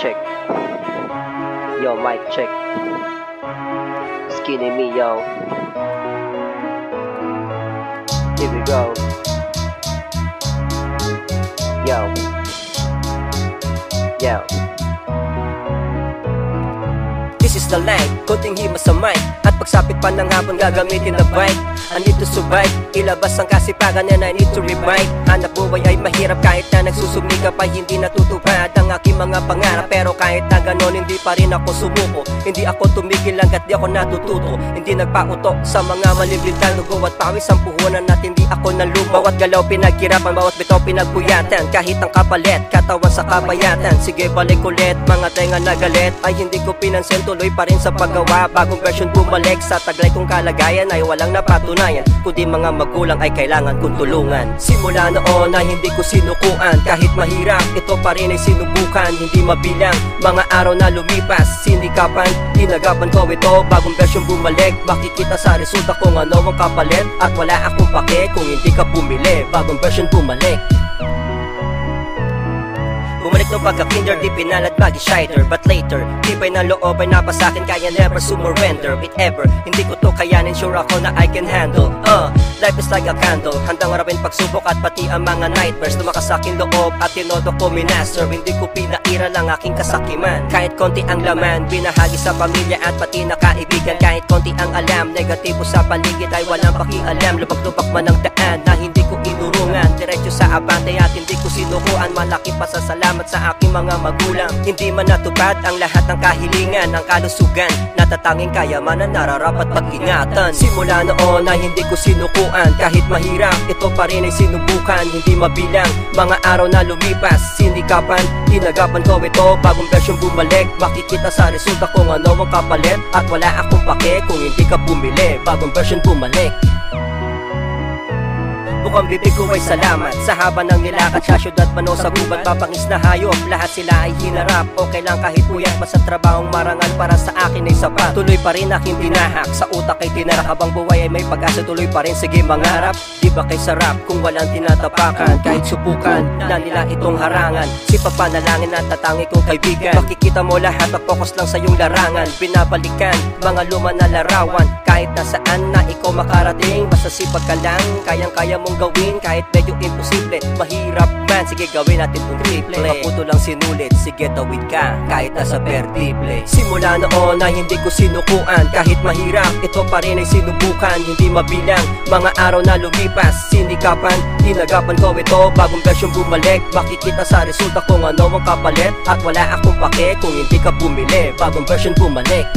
check. Yo, mic check. Skinny me, yo. Here we go. Yo. Yo. This is the line, konting hima sa mic. At pagsapit pa ng hapon gagamitin na bike. I need to survive, ilabas ang kasipagan and I need to revive. Hanap buhay ay mahirap kahit na nagsusumikap ay hindi natutupad ang aking mga pangarap. Pero kahit na ganon hindi pa rin ako sumuko. Hindi ako tumigil hanggat di ako natututo. Hindi nagpauto sa mga malibintang dugo at pawis ang puhunan at hindi ako nalumo. Bawat galaw pinaghirapan, bawat bitaw pinagpuyatan. Kahit ang kapalit, katawan sa kabayatan. Sige balik ulit, mga tenga na galit ay hindi ko pinansin, tuloy pa rin sa paggawa. Bagong version bumalik sa taglay kong kalagayan ay walang napatunayan, kundi mga magulang ay kailangan kong tulungan. Simula noon ay hindi ko sinukuan, kahit mahirap ito pa rin ay sinubukan. Hindi mabilang mga araw na lumipas, sinikapan, tinagapan ko ito. Bagong version bumalik, makikita sa resulta kung ano ang kapalit. At wala akong pake kung hindi ka bumili. Bagong version bumalik. Bumalik nung pagka-kinder, di pinalat bagi shider. But later, di pa'y ng loob ay napasakin, kaya never surrender. If ever, hindi ko to kayanin, sure ako na I can handle. Life is like a candle, handang harapin pagsubok at pati ang mga nightmares. Lumakas sa akin loob at tinodo ko minaster. Hindi ko pinairal ang aking kasakiman. Kahit konti ang laman, binahagi sa pamilya at pati na kaibigan. Kahit konti ang alam, negatibo sa paligid ay walang pakialam. Lubak-lubak man ang daan na hindi ko inurungan. Diretso sa abante at hindi ko sinukuan. Malaki pasasalamat sa aking mga magulang. Hindi man natupad ang lahat ng kahilingan. Ang kalusugan, natatanging kayamanan, nararapat pag-ingatan. Simula noon ay hindi ko sinukuan, kahit mahirap ito pa rin ay sinubukan. Hindi mabilang mga araw na lumipas, sinikapan, tinagapan ko ito. Bagong version bumalik, makikita sa resulta kung ano ang kapalit. At wala akong pake kung hindi ka bumili. Bagong version bumalik. Bukang bibig ko ay salamat sa haba ng nilakad sa syudad, mano sa gubat, papangis na hayop. Lahat sila ay hinarap, okay lang kahit puyat. Basta trabahong marangal para sa akin ay sapat. Tuloy pa rin aking tinahak, sa utak ay tinarak. Habang buhay ay may pag-asa, tuloy pa rin, sige mangarap. Di ba kay sarap kung walang tinatapakan? Kahit subukan na nila itong harangan, si papanalangin at tatangi kong kaibigan. Makikita mo lahat na focus lang sa iyong larangan. Binabalikan mga luma na larawan, kahit nasaan na ikaw makarating. Basta sipag ka lang, kayang-kaya mong gawin. Kahit medyo imposible, mahirap man, sige gawin natin itong triple. Maputo lang sinulit, sige tawid ka kahit nasa perdible. Simula noon ay hindi ko sinukuan, kahit mahirap ito pa rin ay sinubukan. Hindi mabilang mga araw na lumipas, sinikapan, tinagapan ko ito. Bagong version bumalik, makikita sa resulta kung ano ang kapalit. At wala akong pake kung hindi ka bumili. Bagong version bumalik.